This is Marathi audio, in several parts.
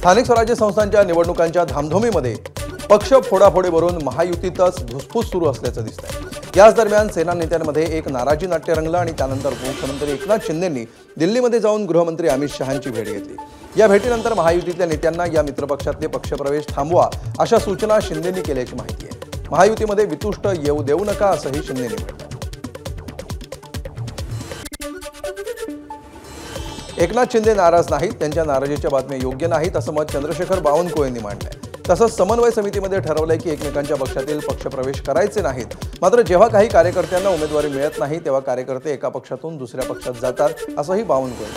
स्थानिक स्वराज्य संस्थांच्या निवडणुकांच्या धामधुमीमध्ये पक्ष फोडाफोडीवरून महायुतीतच धुसफूस सुरू असल्याचं दिसतंय। याच दरम्यान सेना नेत्यांमध्ये एक नाराजी नाट्य रंगलं आणि त्यानंतर मुख्यमंत्री एकनाथ शिंदेंनी दिल्लीमध्ये जाऊन गृहमंत्री अमित शहांची भेट घेतली। या भेटीनंतर महायुतीतल्या नेत्यांना या मित्रपक्षातले पक्षप्रवेश थांबवा अशा सूचना शिंदेंनी केल्याची माहिती आहे। महायुतीमध्ये वितुष्ट येऊ देऊ नका असंही शिंदेंनी म्हटलं। एकनाथ शिंदे नाराज नाहीत, त्यांच्या नाराजीच्या बातम्या योग्य नाहीत असं मत चंद्रशेखर बावनकुळे यांनी मांडलंय। तसंच समन्वय समितीमध्ये ठरवलंय की एकमेकांच्या पक्षातील पक्षप्रवेश करायचे नाहीत, मात्र जेव्हा काही कार्यकर्त्यांना उमेदवारी मिळत नाही तेव्हा कार्यकर्ते एका पक्षातून दुसऱ्या पक्षात जातात असंही बावनकुळे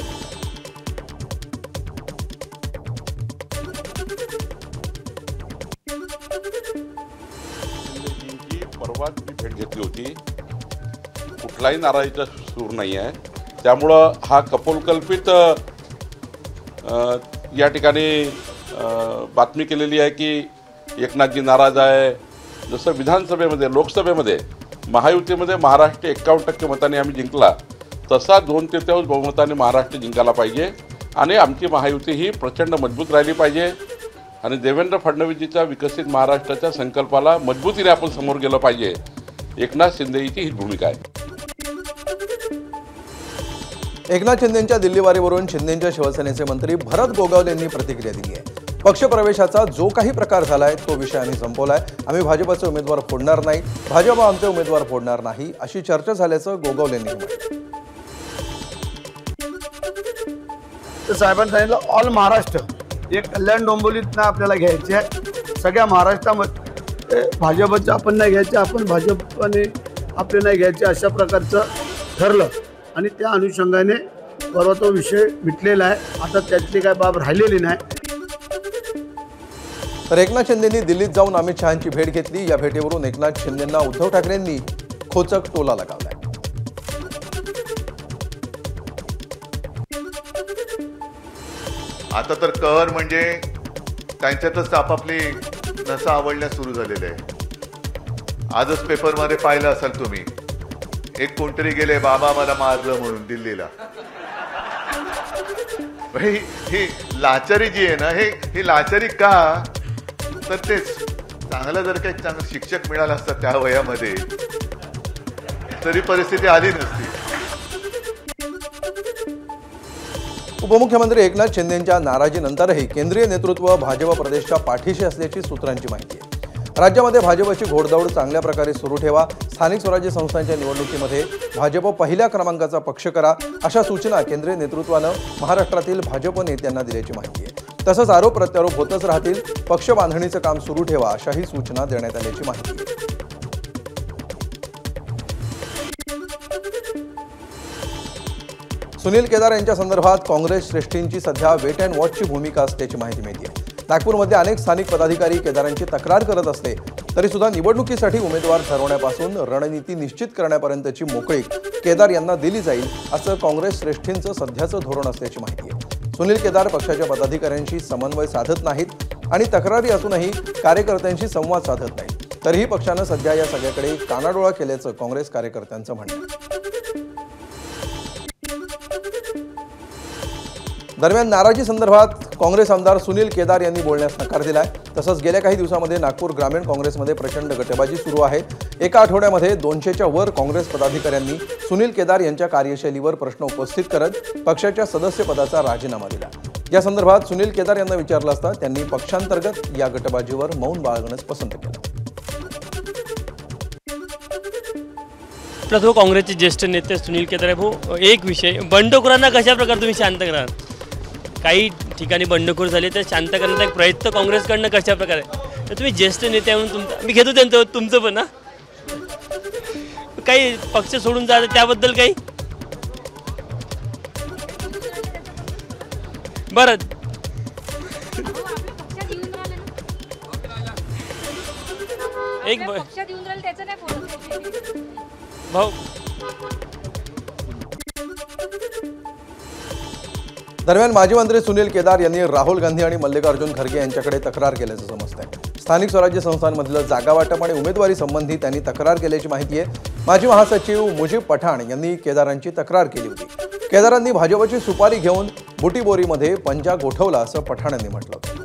यांनी परवाच मी भेट घेतली होती। कुठलाही नाराजीचा सूर नाही आहे, त्यामुळं हा कपोलकल्पित या ठिकाणी बातमी केलेली आहे की एकनाथजी नाराज आहे। जसं विधानसभेमध्ये लोकसभेमध्ये महायुतीमध्ये महाराष्ट्र 51% मतांनी आम्ही जिंकला, तसा 2/3 बहुमताने महाराष्ट्र जिंकायला पाहिजे आणि आमची महायुती ही प्रचंड मजबूत राहिली पाहिजे आणि देवेंद्र फडणवीसजीच्या विकसित महाराष्ट्राच्या संकल्पाला मजबूतीने आपण समोर गेलं पाहिजे। एकनाथ शिंदेची ही भूमिका आहे। एकनाथ शिंदेंच्या दिल्लीवारीवरून शिंदेंच्या शिवसेनेचे मंत्री भरत गोगावले यांनी प्रतिक्रिया दिली आहे। पक्षप्रवेशाचा जो काही प्रकार झालाय तो विषय आम्ही संपवलाय, आम्ही भाजपचे उमेदवार फोडणार नाही, भाजप आमचे उमेदवार फोडणार नाही अशी चर्चा झाल्याचं गोगावले यांनी म्हटलं। साहेबांनी सांगितलं ऑल महाराष्ट्र एक कल्याण डोंबिवलीत आपल्याला घ्यायचे आहे, सगळ्या महाराष्ट्रामध्ये भाजपचं आपण नाही घ्यायचे, आपण भाजपने आपले नाही घ्यायचे अशा प्रकारचं ठरलं आणि त्या अनुषंगाने परवा तो विषय मिटलेला आहे। आता त्यातली काय बाब राहिलेली नाही। तर एकनाथ शिंदेंनी दिल्लीत जाऊन अमित शहांची भेट घेतली। या भेटीवरून एकनाथ शिंदेंना उद्धव ठाकरेंनी खोचक टोला लगावलाय। आता तर कहर म्हणजे त्यांच्यातच आपापली नसा आवडण्यास सुरू झालेले आहे। आजच पेपरमध्ये पाहिलं असाल तुम्ही, एक कोणतरी गेले बाबा मला मारलं म्हणून दिल्लीला। ही लाचारी जी आहे ना, ही लाचारी का, तर तेच चांगलं जर काही चांगलं शिक्षक मिळालं असतं त्या वयामध्ये तरी परिस्थिती आली नसती। उपमुख्यमंत्री एकनाथ शिंदेंच्या नाराजीनंतरही केंद्रीय नेतृत्व भाजप प्रदेशच्या पाठीशी असल्याची सूत्रांची माहिती आहे। राज्यामध्ये भाजपची घोडदौड चांगल्या प्रकारे सुरू ठेवा, स्थानिक स्वराज्य संस्थांच्या निवडणुकीमध्ये भाजप पहिल्या क्रमांकाचा पक्ष करा अशा सूचना केंद्रीय नेतृत्वानं महाराष्ट्रातील भाजप नेत्यांना दिल्याची माहिती आहे। तसंच आरोप प्रत्यारोप होतच राहतील, पक्ष बांधणीचं काम सुरू ठेवा अशाही सूचना देण्यात आल्याची माहिती आहे। सुनील केदार यांच्या संदर्भात काँग्रेस श्रेष्ठींची सध्या वेट अँड वॉचची भूमिका असल्याची माहिती मिळते आहे। नागपूरमध्ये अनेक स्थानिक पदाधिकारी केदारांची तक्रार करत असले तरी सुद्धा निवडणुकीसाठी उमेदवार ठरवण्यापासून रणनीती निश्चित करण्यापर्यंतची मोकळीक केदार यांना दिली जाईल असं काँग्रेस श्रेष्ठींचं सध्याचं धोरण असल्याची माहिती आहे। सुनील केदार पक्षाच्या पदाधिकाऱ्यांशी समन्वय साधत नाहीत आणि तक्रारी असूनही कार्यकर्त्यांशी संवाद साधत नाहीत, तरीही पक्षानं सध्या या सगळ्याकडे कानाडोळा केल्याचं काँग्रेस कार्यकर्त्यांचं म्हणणं आहे। दरम्यान नाराजी संदर्भात काँग्रेस आमदार सुनील केदार यांनी बोलण्यास नकार दिलाय। तसंच गेल्या काही दिवसांमध्ये नागपूर ग्रामीण काँग्रेसमध्ये प्रचंड गटबाजी सुरू आहे। एका आठवड्यामध्ये 200च्या वर काँग्रेस पदाधिकाऱ्यांनी सुनील केदार यांच्या कार्यशैलीवर प्रश्न उपस्थित करत पक्षाच्या सदस्यपदाचा राजीनामा दिला। या संदर्भात सुनील केदार यांना विचारलं असता त्यांनी पक्षांतर्गत या गटबाजीवर मौन बाळगणंच पसंत केलं। प्रथम काँग्रेसचे ज्येष्ठ नेते सुनील केदार भाऊ, एक विषय बंडखोरांना कशा प्रकारे तुम्ही शांत कराल? काही ठिकाणी बंडखोर झाले तर शांत करण्याचा एक प्रयत्न काँग्रेसकडनं कशा प्रकारे? तर तुम्ही ज्येष्ठ नेते म्हणून मी घेतो त्यांचं तुमचं पण ना, काही पक्ष सोडून जातं त्याबद्दल काही बरं एक भाऊ दरम्यान माजी मंत्री सुनील केदार यांनी राहुल गांधी आणि मल्लिकार्जुन खरगे यांच्याकडे तक्रार केल्याचं समजतंय। स्थानिक स्वराज्य संस्थांमधलं जागा वाटप आणि उमेदवारी संबंधी त्यांनी तक्रार केल्याची माहिती आहे। माजी महासचिव मुजीब पठाण यांनी केदारांची तक्रार केली होती। केदारांनी भाजपची सुपारी घेऊन बुटीबोरीमध्ये पंजा गोठवला असं पठाण यांनी म्हटलं होतं।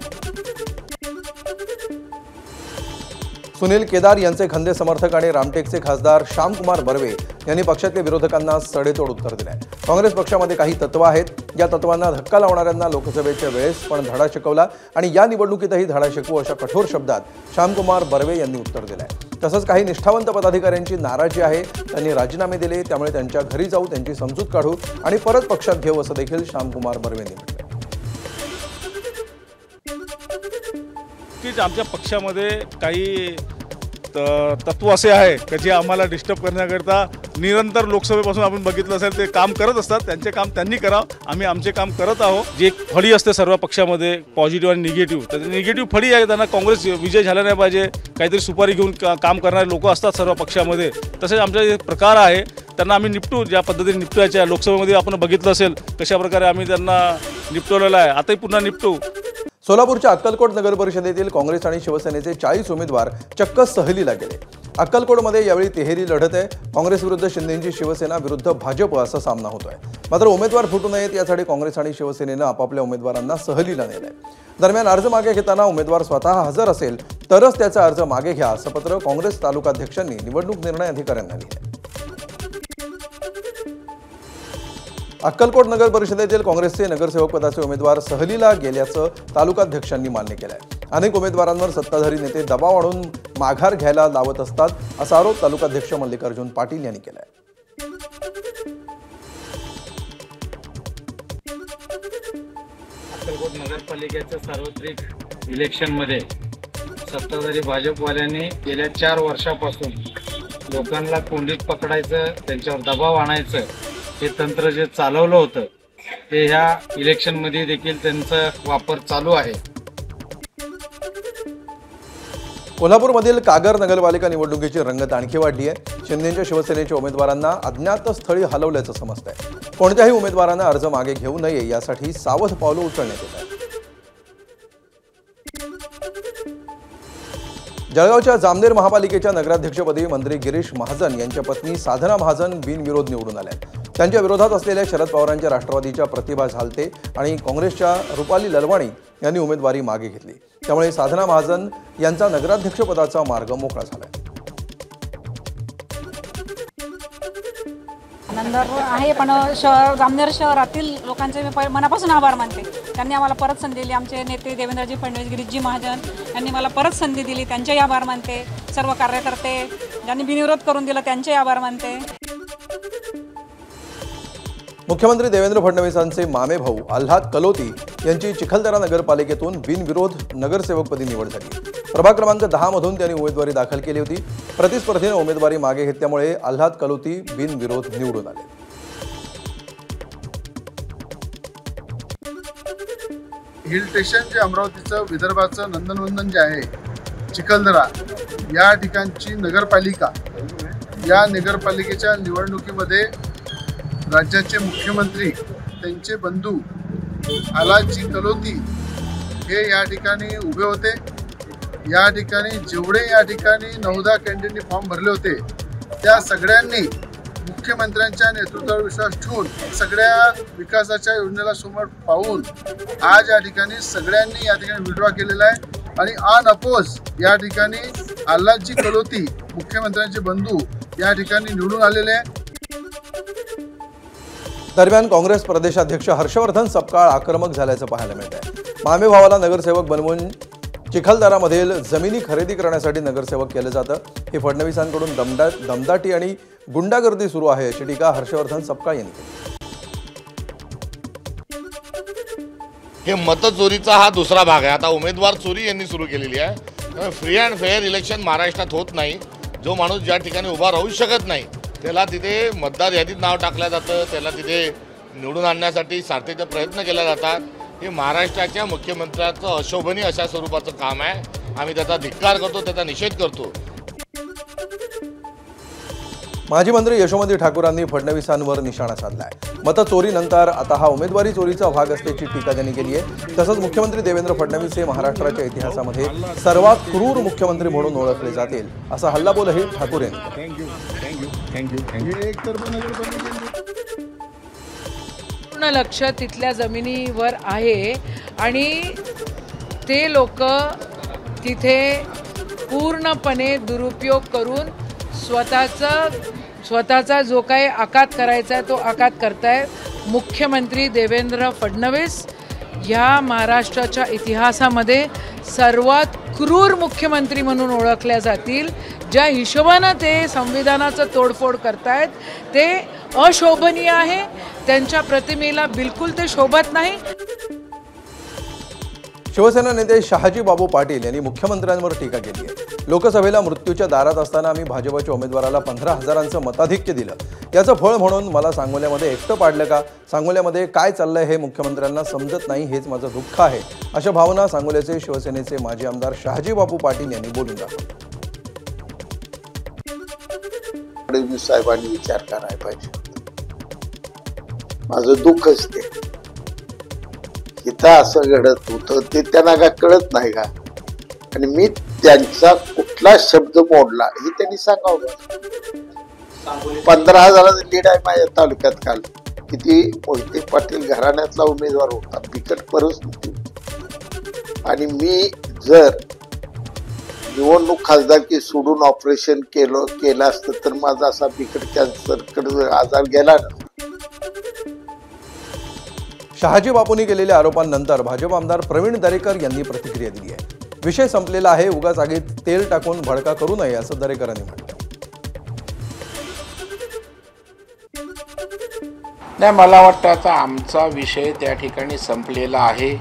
सुनील केदार यांचे खंदे समर्थक आणि रामटेकचे खासदार श्यामकुमार बर्वे यांनी पक्षातल्या विरोधकांना सडेतोड उत्तर दिले. काँग्रेस पक्षामध्ये काही तत्त्व आहेत, या तत्त्वांना धक्का लावणाऱ्यांना लोकसभेच्या वेळेस पण धडा शिकवला आणि या निवडणुकीतही धडा शिकवू अशा कठोर शब्दात श्यामकुमार बर्वे यांनी उत्तर दिलंय. तसंच काही निष्ठावंत पदाधिकाऱ्यांची नाराजी आहे, त्यांनी राजीनामे दिले, त्यामुळे त्यांच्या घरी जाऊ, त्यांची समजूत काढू आणि परत पक्षात घेऊ असं देखील श्यामकुमार बर्वेंनी म्हटलं. की आमच्या पक्षामध्ये काही तत्व असे आहे की जे आम्हाला डिस्टर्ब करण्याकरता निरंतर लोकसभेपासून आपण बघितलं असेल ते काम करत असतात. त्यांचे काम त्यांनी करावं, आम्ही आमचे काम करत आहोत. जी एक फळी असते सर्व पक्षामध्ये पॉझिटिव्ह आणि निगेटिव्ह, तर निगेटिव्ह फळी आहे, त्यांना काँग्रेस विजय झाला नाही पाहिजे, काहीतरी सुपारी घेऊन काम करणारे लोक असतात सर्व पक्षामध्ये. तसेच आमचा जे प्रकार आहे त्यांना आम्ही निपटू, ज्या पद्धतीने निपटायच्या लोकसभेमध्ये आपण बघितलं असेल कशा प्रकारे आम्ही त्यांना निपटवलेलं आहे, आताही पुन्हा निपटू. सोलापूरच्या अक्कलकोट नगर परिषदेतील काँग्रेस आणि शिवसेनेचे 40 उमेदवार चक्क सहलीला गेले. अक्कलकोटमध्ये यावेळी तिहेरी लढत आहे. काँग्रेस विरुद्ध शिंदेची शिवसेना विरुद्ध भाजप असा सामना होतोय. मात्र उमेदवार फुटू नयेत यासाठी काँग्रेस आणि शिवसेनेनं आपापल्या उमेदवारांना सहलीला नेलंय. दरम्यान अर्ज मागे घेताना उमेदवार स्वतः हजर असेल तरच त्याचा अर्ज मागे घ्या असं पत्र काँग्रेस तालुकाध्यक्षांनी निवडणूक निर्णय अधिकाऱ्यांना लिहिलंय. अक्कलकोट नगर परिषदेतील काँग्रेसचे नगरसेवक पदाचे उमेदवार सहलीला गेल्याचं तालुकाध्यक्षांनी मान्य केलंय. अनेक उमेदवारांवर सत्ताधारी नेते दबाव आणून माघार घ्यायला लावत असतात असा आरोप तालुकाध्यक्ष मल्लिकार्जुन पाटील यांनी केलाय. अक्कलकोट नगरपालिकेच्या सार्वत्रिक इलेक्शनमध्ये सत्ताधारी भाजपवाल्यांनी गेल्या 4 वर्षापासून लोकांना कोंडीत पकडायचं, त्यांच्यावर दबाव आणायचं हे तंत्र जे चालवलं होतं ते ह्या इलेक्शनमध्ये देखील त्यांचा वापर चालू आहे. कोल्हापूरमधील कागर नगरपालिका निवडणुकीची रंगत आणखी वाढली आहे. शिंदेच्या शिवसेनेच्या उमेदवारांना अज्ञात स्थळी हलवल्याचं समजतंय. कोणत्याही उमेदवारांना अर्ज मागे घेऊ नये यासाठी सावध पावलं उचलण्यात येत आहेत. जळगावच्या जामनेर महापालिकेच्या नगराध्यक्षपदी मंत्री गिरीश महाजन यांच्या पत्नी साधना महाजन बिनविरोध निवडून आल्या. त्यांच्या विरोधात असलेल्या शरद पवारांच्या राष्ट्रवादीच्या प्रतिभा झालते आणि काँग्रेसच्या रुपाली ललवाणी यांनी उमेदवारी मागे घेतली. त्यामुळे साधना महाजन यांचा नगराध्यक्षपदाचा मार्ग मोकळा झाला. आनंद आहे, पण जामनेर शहरातील लोकांचे मी मनापासून आभार मानते. त्यांनी आम्हाला परत संधी दिली. आमचे नेते देवेंद्रजी फडणवीस, गिरीशजी महाजन यांनी मला परत संधी दिली, त्यांचेही आभार मानते. सर्व कार्यकर्ते ज्यांनी बिनविरोध करून दिलं त्यांचेही आभार मानते. मुख्यमंत्री देवेंद्र फडणवीसांचे मामे भाऊ आल्हाद कलोती यांची चिखलदरा नगरपालिकेतून बिनविरोध नगरसेवकपदी निवड झाली. प्रभाग क्रमांक 10 मधून त्यांनी उमेदवारी दाखल केली होती. प्रतिस्पर्धीने उमेदवारी मागे घेतल्यामुळे आल्हाद कलोती बिनविरोध निवडून आले. हिल स्टेशन जे अमरावतीचं विदर्भाचं नंदनवंदन जे आहे चिखलदरा, या ठिकाणची नगरपालिका, या नगरपालिकेच्या निवडणुकीमध्ये राज्याचे मुख्यमंत्री त्यांचे बंधू आलाजी कलोती हे या ठिकाणी उभे होते. या ठिकाणी जेवढे या ठिकाणी 9-10 कॅन्डिडेटनी फॉर्म भरले होते त्या सगळ्यांनी मुख्यमंत्र्यांच्या नेतृत्वावर विश्वास ठेवून सगळ्या विकासाच्या योजनेला समोर पाहून आज या ठिकाणी सगळ्यांनी या ठिकाणी विड्रॉ केलेला आहे आणि अनअपोज या ठिकाणी आल्हादजी कलोती मुख्यमंत्र्यांचे बंधू या ठिकाणी निवडून आलेले आहे. दरम्यान काँग्रेस प्रदेशाध्यक्ष हर्षवर्धन सपकाळ आक्रमक झाल्याचं पाहायला मिळत आहे. मामे भावाला नगरसेवक बनवून चिखलदरामधील जमिनी खरेदी करण्यासाठी नगरसेवक केलं जातं. हे फडणवीसांकडून दमदाटी आणि गुंडागर्दी सुरू आहे अशी टीका हर्षवर्धन सपकाळ यांनी केली. हे मतचोरीचा हा दुसरा भाग आहे. आता उमेदवार चोरी यांनी सुरू केलेली आहे. फ्री अँड फेअर इलेक्शन महाराष्ट्रात होत नाही. जो माणूस ज्या ठिकाणी उभा राहू शकत नाही त्याला तिथे मतदार यादीत नाव टाकलं जातं, त्याला तिथे निवडून आणण्यासाठी सारथीचे प्रयत्न केले जातात. हे महाराष्ट्राच्या मुख्यमंत्र्याचं अशोभनीय अशा स्वरूपाचं काम आहे. आम्ही त्याचा धिक्कार करतो, त्याचा निषेध करतो. माजी मंत्री यशोमती ठाकूरांनी फडणवीसांवर निशाणा साधलाय. मतचोरीनंतर आता हा उमेदवारी चोरीचा भाग असल्याची टीका त्यांनी केली आहे. तसंच मुख्यमंत्री देवेंद्र फडणवीस हे महाराष्ट्राच्या इतिहासामध्ये सर्वात क्रूर मुख्यमंत्री म्हणून ओळखले जातील असा हल्लाबोलही ठाकूर यांनी. पूर्ण लक्ष तिथल्या जमिनीवर आहे आणि ते लोक तिथे पूर्णपणे दुरुपयोग करून स्वतःचा जो काही आघात करायचा आहे तो आघात करताय। मुख्यमंत्री देवेंद्र फडणवीस ह्या महाराष्ट्राच्या इतिहासामध्ये सर्वात क्रूर मुख्यमंत्री म्हणून ओळखल्या जातील। ज्या हिशोबानं ते संविधानाचं तोडफोड करतायत ते अशोभनीय आहे, त्यांच्या प्रतिमेला बिलकुल ते शोभत नाही। शिवसेना नेते शहाजी बाबू पाटील यांनी मुख्यमंत्र्यांवर टीका केली आहे। लोकसभेला मृत्यूच्या दारात असताना आम्ही भाजपच्या उमेदवाराला 15,000चं मताधिक्य दिलं, याचं फळ म्हणून मला सांगोल्यामध्ये एकटं पाडलं का? सांगोल्यामध्ये काय चाललंय हे मुख्यमंत्र्यांना समजत नाही, हेच माझं दुःख आहे, अशा भावना सांगोल्याचे शिवसेनेचे माजी आमदार शहाजी बाबू पाटील यांनी बोलून दाखवल्या। फडणवीस साहेबांनी विचार करायला पाहिजे। माझं दुःखच ते इथं असं घडत होतं ते त्यांना का कळत नाही का? आणि मी त्यांचा कुठला शब्द मोडला हे त्यांनी सांगावं। 15,000 लीड आहे माझ्या तालुक्यात। काल किती मोहिते पाटील घराण्यातला उमेदवार होता, बिकट परिस्थिती होती, आणि मी जर निवडणूक खासदारकी सोडून ऑपरेशन केलं असतं तर माझा असा बिकट कॅन्सर आजार गेला ना। शहाजी बापूंनी केलेल्या आरोपांनंतर भाजप आमदार प्रवीण दरेकर यांनी प्रतिक्रिया दिली आहे। विषय संपलेला आहे, उगाच आगीत तेल टाकून भडका करू नये असं दरेकरांनी म्हटलं। नाही, मला वाटतं आता आमचा विषय त्या ठिकाणी संपलेला आहे।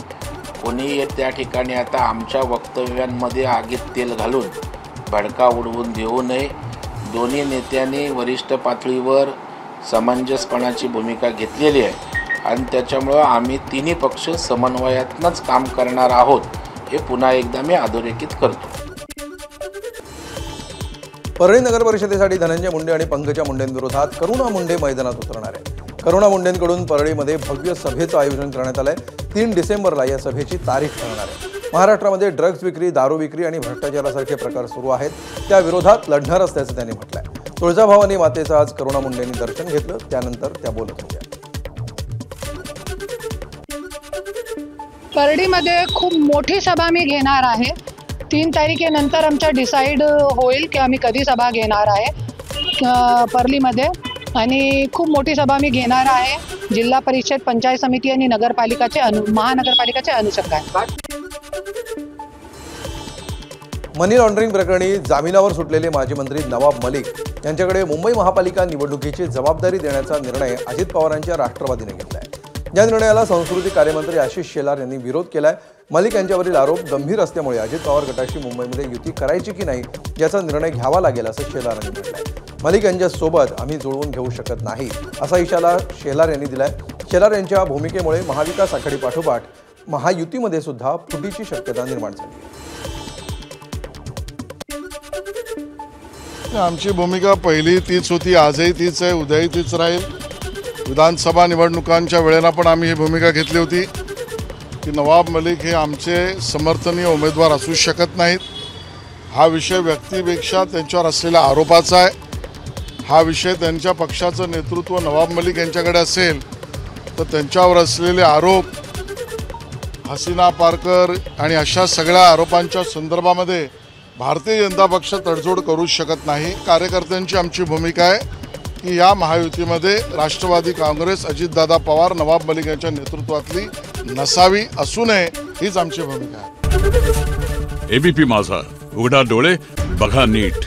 कोणी त्या ठिकाणी आता आमच्या वक्तव्यांमध्ये आगीत तेल घालून भडका उडवून देऊ नये। दोन्ही नेत्यांनी वरिष्ठ पातळीवर समंजसपणाची भूमिका घेतलेली आहे आणि त्याच्यामुळं आम्ही तिन्ही पक्ष समन्वयातनंच काम करणार आहोत, हे पुन्हा एकदा मी अधोरेखित करतो। परळी नगर परिषदेसाठी धनंजय मुंडे आणि पंकजा मुंडेंविरोधात करुणा मुंडे मैदानात उतरणार आहे। करुणा मुंडेंकडून परळीमध्ये भव्य सभेचं आयोजन करण्यात आलंय। 3 डिसेंबरला या सभेची तारीख ठरणार आहे। महाराष्ट्रामध्ये ड्रग्ज विक्री, दारू विक्री आणि भ्रष्टाचारासारखे प्रकार सुरू आहेत, त्या विरोधात लढणार असल्याचं त्यांनी म्हटलंय। तुळजाभवानी मातेचं आज करुणा मुंडेंनी दर्शन घेतलं, त्यानंतर त्या बोलत होत्या। परळीमध्ये खूप मोठी सभा मी घेणार आहे। 3 तारखेनंतर आमच्या डिसाईड होईल की आम्ही कधी सभा घेणार आहे परळीमध्ये, आणि खूप मोठी सभा मी घेणार आहे जिल्हा परिषद, पंचायत समिती आणि महानगरपालिकाचे अनुषंगाने। मनी लॉन्ड्रिंग प्रकरणी जामिनावर सुटलेले माजी मंत्री नवाब मलिक यांच्याकडे मुंबई महापालिका निवडणुकीची जबाबदारी देण्याचा निर्णय अजित पवारांच्या राष्ट्रवादीने घेतलाय। या निर्णयाला संस्कृती कार्यमंत्री आशिष शेलार यांनी विरोध केलाय। मलिक यांच्यावरील आरोप गंभीर असल्यामुळे अजित पवार गटाशी मुंबईमध्ये युती करायची की नाही याचा निर्णय घ्यावा लागेल असं शेलार यांनी म्हटलंय। मलिक यांच्यासोबत आम्ही जुळवून घेऊ शकत नाही असा इशारा शेलार यांनी दिलाय। शेलार यांच्या भूमिकेमुळे महाविकास आघाडी पाठोपाठ महायुतीमध्ये सुद्धा फुटीची शक्यता निर्माण झाली आहे। आमची भूमिका पहिली तीच होती, आजही तीच आहे, उद्याही तीच राहील। विधानसभा निवडणुकांच्या वेळेला पण आम्ही ही भूमिका घेतली होती की नवाब मलिक हे आमचे समर्थनीय उमेदवार असू शकत नाहीत। हा विषय व्यक्तीपेक्षा त्यांच्यावर असलेल्या आरोपाचा आहे। हा विषय त्यांच्या पक्षाचं नेतृत्व नवाब मलिक यांच्याकडे असेल तर त्यांच्यावर असलेले आरोप, हसीना पारकर आणि अशा सगळ्या आरोपांच्या संदर्भामध्ये भारतीय जनता पक्ष तडजोड करू शकत नाही। कार्यकर्त्यांची आमची भूमिका आहे की या महायुतीमध्ये राष्ट्रवादी काँग्रेस, अजितदादा पवार, नवाब मलिक यांच्या नेतृत्वातली नसावी, असू नये, हीच आमची भूमिका आहे। एबीपी माझा, उघडा डोळे बघा नीट।